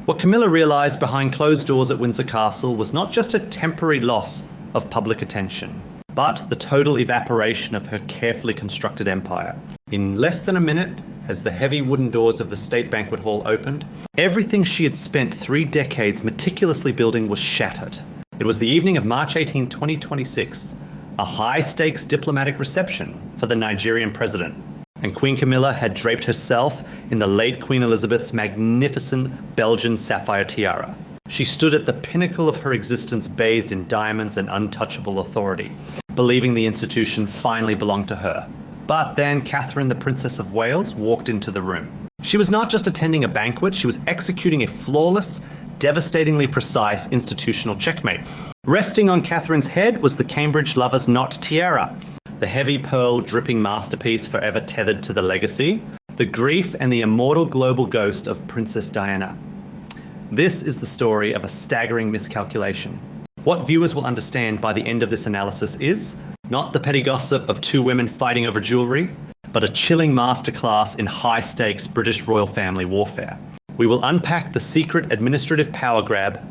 What Camilla realised behind closed doors at Windsor Castle was not just a temporary loss of public attention, but the total evaporation of her carefully constructed empire. In less than a minute, as the heavy wooden doors of the State Banquet Hall opened, everything she had spent 3 decades meticulously building was shattered. It was the evening of March 18, 2026, a high-stakes diplomatic reception for the Nigerian president, and Queen Camilla had draped herself in the late Queen Elizabeth's magnificent Belgian sapphire tiara. She stood at the pinnacle of her existence, bathed in diamonds and untouchable authority, believing the institution finally belonged to her. But then Catherine, the Princess of Wales, walked into the room. She was not just attending a banquet, she was executing a flawless, devastatingly precise institutional checkmate. Resting on Catherine's head was the Cambridge lover's knot tiara, the heavy pearl dripping masterpiece forever tethered to the legacy, the grief and the immortal global ghost of Princess Diana. This is the story of a staggering miscalculation. What viewers will understand by the end of this analysis is not the petty gossip of 2 women fighting over jewellery, but a chilling masterclass in high-stakes British royal family warfare. We will unpack the secret administrative power grab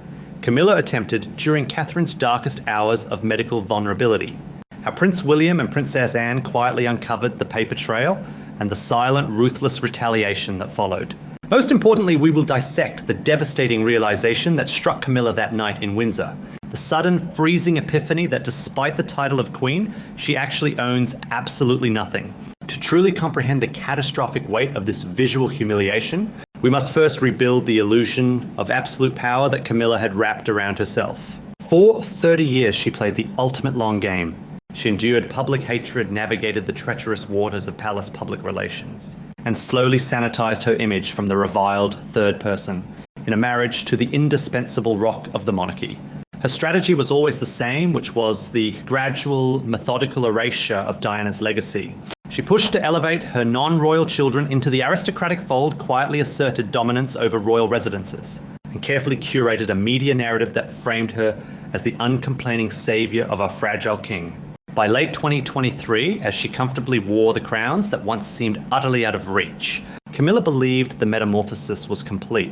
Camilla attempted during Catherine's darkest hours of medical vulnerability, how Prince William and Princess Anne quietly uncovered the paper trail, and the silent, ruthless retaliation that followed. Most importantly, we will dissect the devastating realization that struck Camilla that night in Windsor. The sudden, freezing epiphany that despite the title of Queen, she actually owns absolutely nothing. To truly comprehend the catastrophic weight of this visual humiliation, we must first rebuild the illusion of absolute power that Camilla had wrapped around herself. For 30 years, she played the ultimate long game. She endured public hatred, navigated the treacherous waters of palace public relations, and slowly sanitized her image from the reviled third person in a marriage to the indispensable rock of the monarchy. Her strategy was always the same, which was the gradual, methodical erasure of Diana's legacy. She pushed to elevate her non-royal children into the aristocratic fold, quietly asserted dominance over royal residences, and carefully curated a media narrative that framed her as the uncomplaining savior of our fragile king. By late 2023, as she comfortably wore the crowns that once seemed utterly out of reach, Camilla believed the metamorphosis was complete.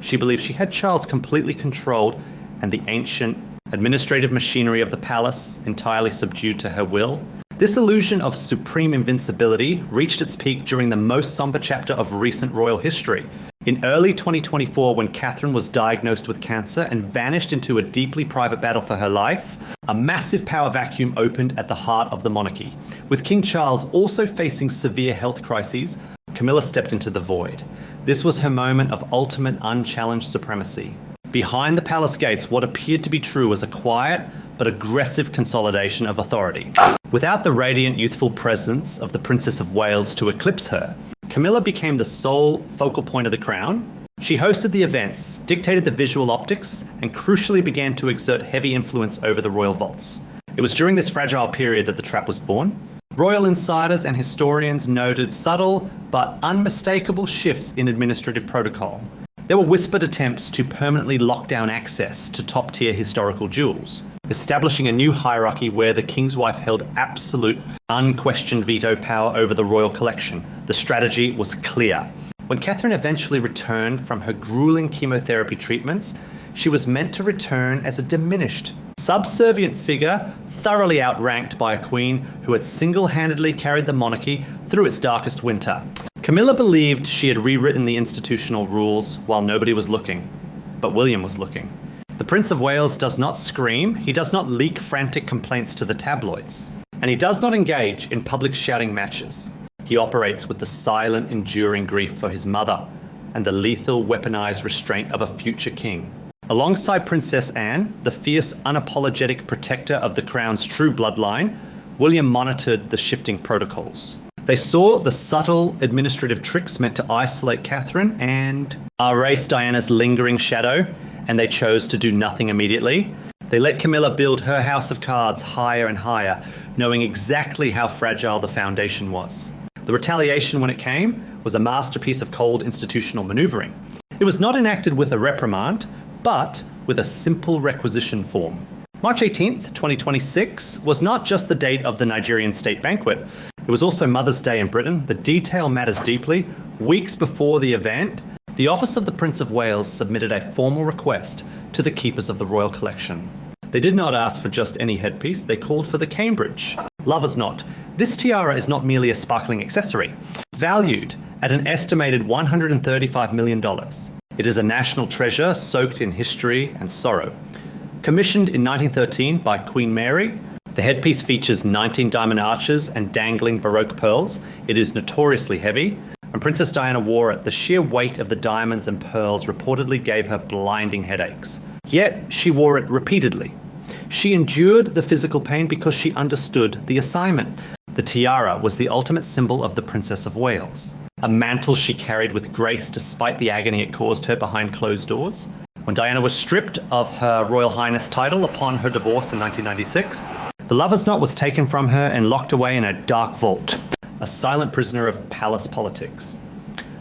She believed she had Charles completely controlled and the ancient administrative machinery of the palace entirely subdued to her will. This illusion of supreme invincibility reached its peak during the most somber chapter of recent royal history. In early 2024, when Catherine was diagnosed with cancer and vanished into a deeply private battle for her life, a massive power vacuum opened at the heart of the monarchy. With King Charles also facing severe health crises, Camilla stepped into the void. This was her moment of ultimate unchallenged supremacy. Behind the palace gates, what appeared to be true was a quiet but aggressive consolidation of authority. Without the radiant youthful presence of the Princess of Wales to eclipse her, Camilla became the sole focal point of the crown. She hosted the events, dictated the visual optics, and crucially began to exert heavy influence over the royal vaults. It was during this fragile period that the trap was born. Royal insiders and historians noted subtle but unmistakable shifts in administrative protocol. There were whispered attempts to permanently lock down access to top-tier historical jewels, establishing a new hierarchy where the king's wife held absolute, unquestioned veto power over the royal collection. The strategy was clear. When Catherine eventually returned from her grueling chemotherapy treatments, she was meant to return as a diminished, subservient figure, thoroughly outranked by a queen who had single-handedly carried the monarchy through its darkest winter. Camilla believed she had rewritten the institutional rules while nobody was looking, but William was looking. The Prince of Wales does not scream, he does not leak frantic complaints to the tabloids, and he does not engage in public shouting matches. He operates with the silent, enduring grief for his mother and the lethal, weaponized restraint of a future king. Alongside Princess Anne, the fierce, unapologetic protector of the crown's true bloodline, William monitored the shifting protocols. They saw the subtle administrative tricks meant to isolate Catherine and erase Diana's lingering shadow, and they chose to do nothing immediately. They let Camilla build her house of cards higher and higher, knowing exactly how fragile the foundation was. The retaliation, when it came, was a masterpiece of cold institutional maneuvering. It was not enacted with a reprimand, but with a simple requisition form. March 18th, 2026 was not just the date of the Nigerian state banquet. It was also Mother's Day in Britain. The detail matters deeply. Weeks before the event, The Office of the Prince of Wales submitted a formal request to the keepers of the royal collection. They did not ask for just any headpiece, they called for the Cambridge. Lover's knot. This tiara is not merely a sparkling accessory. Valued at an estimated $135 million. It is a national treasure soaked in history and sorrow. Commissioned in 1913 by Queen Mary, the headpiece features 19 diamond arches and dangling Baroque pearls. It is notoriously heavy. When Princess Diana wore it, the sheer weight of the diamonds and pearls reportedly gave her blinding headaches. Yet, she wore it repeatedly. She endured the physical pain because she understood the assignment. The tiara was the ultimate symbol of the Princess of Wales. A mantle she carried with grace despite the agony it caused her behind closed doors. When Diana was stripped of her Royal Highness title upon her divorce in 1996, the lover's knot was taken from her and locked away in a dark vault. A silent prisoner of palace politics.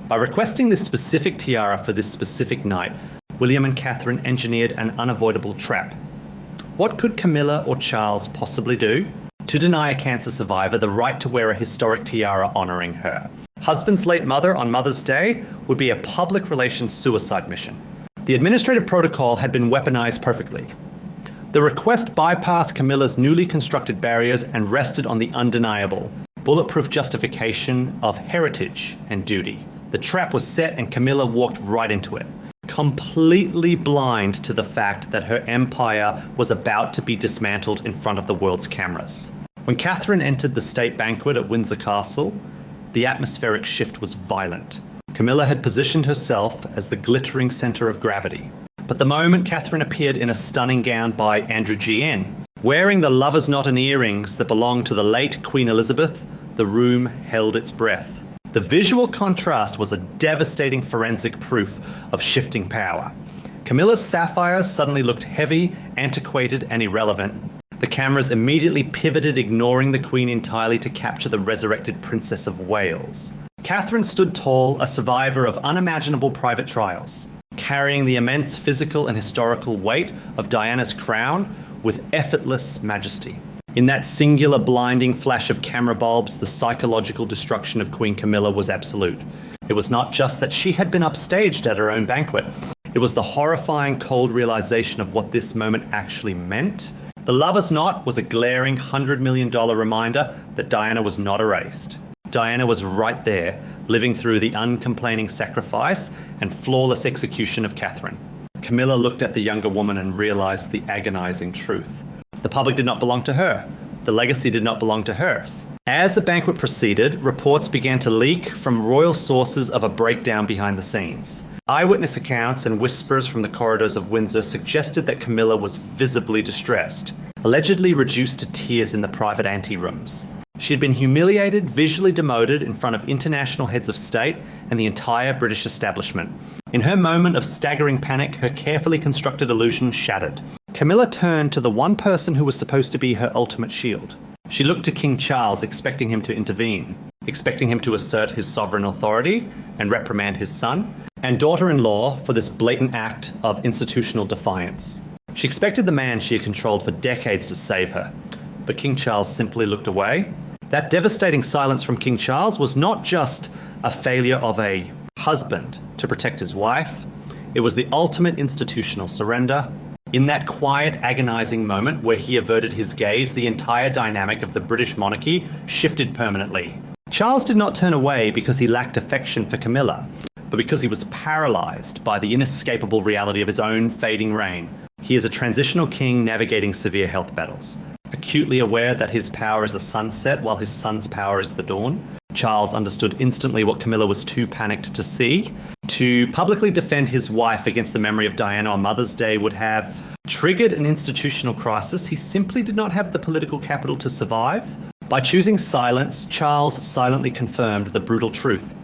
By requesting this specific tiara for this specific night, William and Catherine engineered an unavoidable trap. What could Camilla or Charles possibly do? To deny a cancer survivor the right to wear a historic tiara honouring her. Husband's late mother on Mother's Day would be a public relations suicide mission. The administrative protocol had been weaponized perfectly. The request bypassed Camilla's newly constructed barriers and rested on the undeniable, bulletproof justification of heritage and duty. The trap was set and Camilla walked right into it, completely blind to the fact that her empire was about to be dismantled in front of the world's cameras. When Catherine entered the state banquet at Windsor Castle, the atmospheric shift was violent. Camilla had positioned herself as the glittering center of gravity. But the moment Catherine appeared in a stunning gown by Andrew G.N., wearing the lover's knot and earrings that belonged to the late Queen Elizabeth, the room held its breath. The visual contrast was a devastating forensic proof of shifting power. Camilla's sapphires suddenly looked heavy, antiquated, and irrelevant. The cameras immediately pivoted, ignoring the Queen entirely to capture the resurrected Princess of Wales. Catherine stood tall, a survivor of unimaginable private trials, carrying the immense physical and historical weight of Diana's crown with effortless majesty. In that singular blinding flash of camera bulbs, the psychological destruction of Queen Camilla was absolute. It was not just that she had been upstaged at her own banquet. It was the horrifying cold realization of what this moment actually meant. The lover's knot was a glaring $100 million reminder that Diana was not erased. Diana was right there, living through the uncomplaining sacrifice and flawless execution of Catherine. Camilla looked at the younger woman and realized the agonizing truth. The public did not belong to her. The legacy did not belong to hers. As the banquet proceeded, reports began to leak from royal sources of a breakdown behind the scenes. Eyewitness accounts and whispers from the corridors of Windsor suggested that Camilla was visibly distressed, allegedly reduced to tears in the private anterooms. She had been humiliated, visually demoted in front of international heads of state and the entire British establishment. In her moment of staggering panic, her carefully constructed illusion shattered. Camilla turned to the one person who was supposed to be her ultimate shield. She looked to King Charles, expecting him to intervene, expecting him to assert his sovereign authority and reprimand his son and daughter-in-law for this blatant act of institutional defiance. She expected the man she had controlled for decades to save her, but King Charles simply looked away. That devastating silence from King Charles was not just a failure of a husband to protect his wife, it was the ultimate institutional surrender. In that quiet, agonizing moment where he averted his gaze, the entire dynamic of the British monarchy shifted permanently. Charles did not turn away because he lacked affection for Camilla, but because he was paralyzed by the inescapable reality of his own fading reign. He is a transitional king navigating severe health battles, acutely aware that his power is a sunset while his son's power is the dawn. Charles understood instantly what Camilla was too panicked to see. To publicly defend his wife against the memory of Diana on Mother's Day would have triggered an institutional crisis he simply did not have the political capital to survive. By choosing silence, Charles silently confirmed the brutal truth.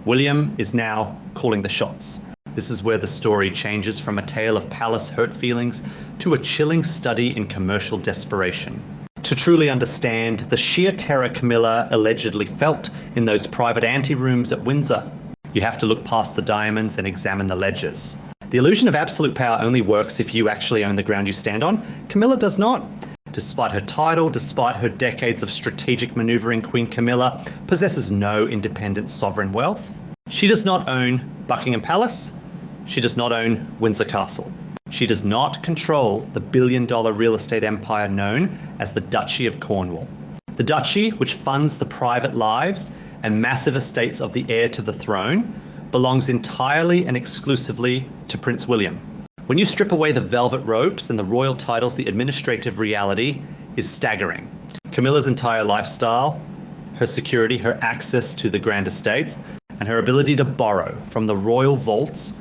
William is now calling the shots. This is where the story changes from a tale of palace hurt feelings to a chilling study in commercial desperation. To truly understand the sheer terror Camilla allegedly felt in those private anterooms at Windsor, you have to look past the diamonds and examine the ledgers. The illusion of absolute power only works if you actually own the ground you stand on. Camilla does not. Despite her title, despite her decades of strategic maneuvering, Queen Camilla possesses no independent sovereign wealth. She does not own Buckingham Palace. She does not own Windsor Castle. She does not control the billion-dollar real estate empire known as the Duchy of Cornwall. The duchy, which funds the private lives and massive estates of the heir to the throne, belongs entirely and exclusively to Prince William. When you strip away the velvet ropes and the royal titles, the administrative reality is staggering. Camilla's entire lifestyle, her security, her access to the grand estates, and her ability to borrow from the royal vaults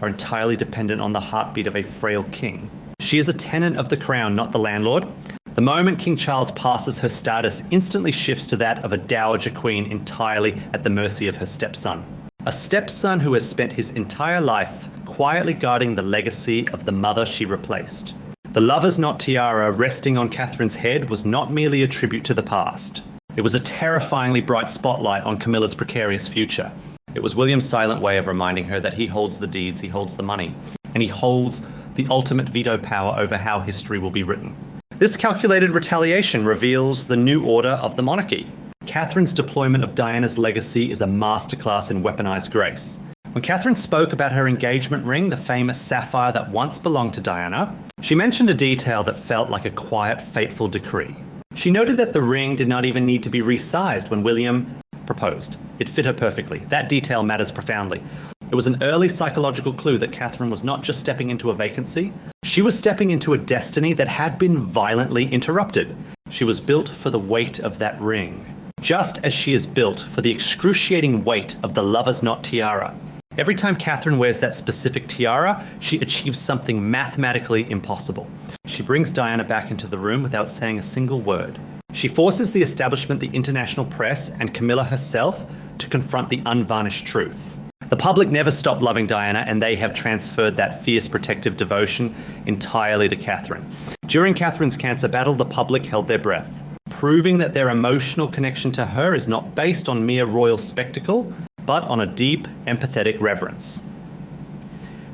are entirely dependent on the heartbeat of a frail king. She is a tenant of the crown, not the landlord. The moment King Charles passes, her status instantly shifts to that of a dowager queen, entirely at the mercy of her stepson. A stepson who has spent his entire life quietly guarding the legacy of the mother she replaced. The lover's knot tiara resting on Catherine's head was not merely a tribute to the past. It was a terrifyingly bright spotlight on Camilla's precarious future. It was William's silent way of reminding her that he holds the deeds, he holds the money, and he holds the ultimate veto power over how history will be written. This calculated retaliation reveals the new order of the monarchy. Catherine's deployment of Diana's legacy is a masterclass in weaponized grace. When Catherine spoke about her engagement ring, the famous sapphire that once belonged to Diana, she mentioned a detail that felt like a quiet, fateful decree. She noted that the ring did not even need to be resized when William proposed. It fit her perfectly. That detail matters profoundly. It was an early psychological clue that Catherine was not just stepping into a vacancy, she was stepping into a destiny that had been violently interrupted. She was built for the weight of that ring, just as she is built for the excruciating weight of the lover's knot tiara. Every time Catherine wears that specific tiara, she achieves something mathematically impossible. She brings Diana back into the room without saying a single word. She forces the establishment, the international press, and Camilla herself to confront the unvarnished truth. The public never stopped loving Diana, and they have transferred that fierce protective devotion entirely to Catherine. During Catherine's cancer battle, the public held their breath, proving that their emotional connection to her is not based on mere royal spectacle, but on a deep, empathetic reverence.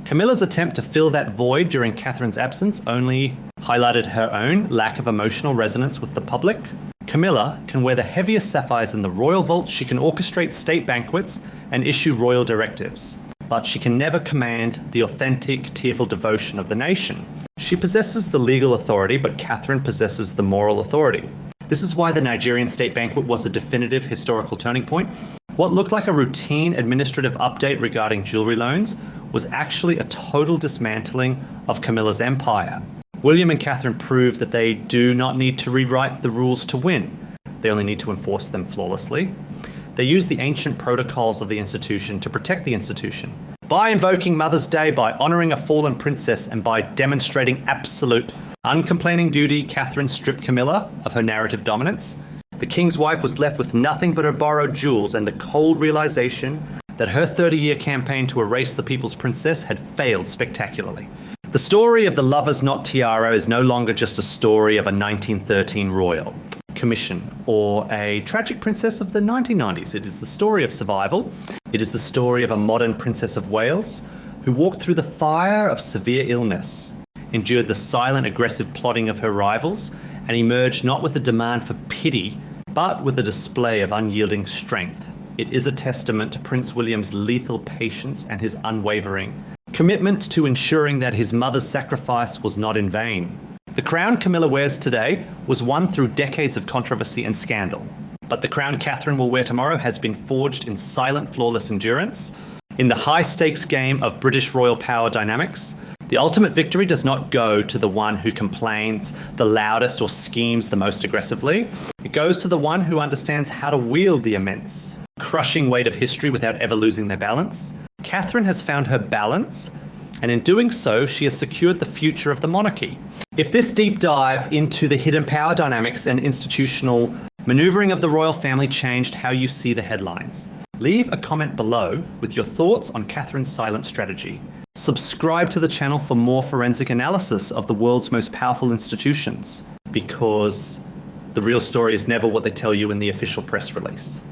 Camilla's attempt to fill that void during Catherine's absence only highlighted her own lack of emotional resonance with the public. Camilla can wear the heaviest sapphires in the royal vault, she can orchestrate state banquets and issue royal directives, but she can never command the authentic, tearful devotion of the nation. She possesses the legal authority, but Catherine possesses the moral authority. This is why the Nigerian state banquet was a definitive historical turning point. What looked like a routine administrative update regarding jewelry loans was actually a total dismantling of Camilla's empire. William and Catherine proved that they do not need to rewrite the rules to win. They only need to enforce them flawlessly. They use the ancient protocols of the institution to protect the institution. By invoking Mother's Day, by honouring a fallen princess, and by demonstrating absolute, uncomplaining duty, Catherine stripped Camilla of her narrative dominance. The king's wife was left with nothing but her borrowed jewels and the cold realization that her 30-year campaign to erase the people's princess had failed spectacularly. The story of the lover's knot tiara is no longer just a story of a 1913 royal commission or a tragic princess of the 1990s. It is the story of survival. It is the story of a modern Princess of Wales who walked through the fire of severe illness, endured the silent, aggressive plotting of her rivals, and emerged not with a demand for pity, but with a display of unyielding strength. It is a testament to Prince William's lethal patience and his unwavering commitment to ensuring that his mother's sacrifice was not in vain. The crown Camilla wears today was won through decades of controversy and scandal. But the crown Catherine will wear tomorrow has been forged in silent, flawless endurance. In the high-stakes game of British royal power dynamics, the ultimate victory does not go to the one who complains the loudest or schemes the most aggressively. It goes to the one who understands how to wield the immense, crushing weight of history without ever losing their balance. Catherine has found her balance, and in doing so, she has secured the future of the monarchy. If this deep dive into the hidden power dynamics and institutional maneuvering of the royal family changed how you see the headlines, leave a comment below with your thoughts on Catherine's silent strategy. Subscribe to the channel for more forensic analysis of the world's most powerful institutions, because the real story is never what they tell you in the official press release.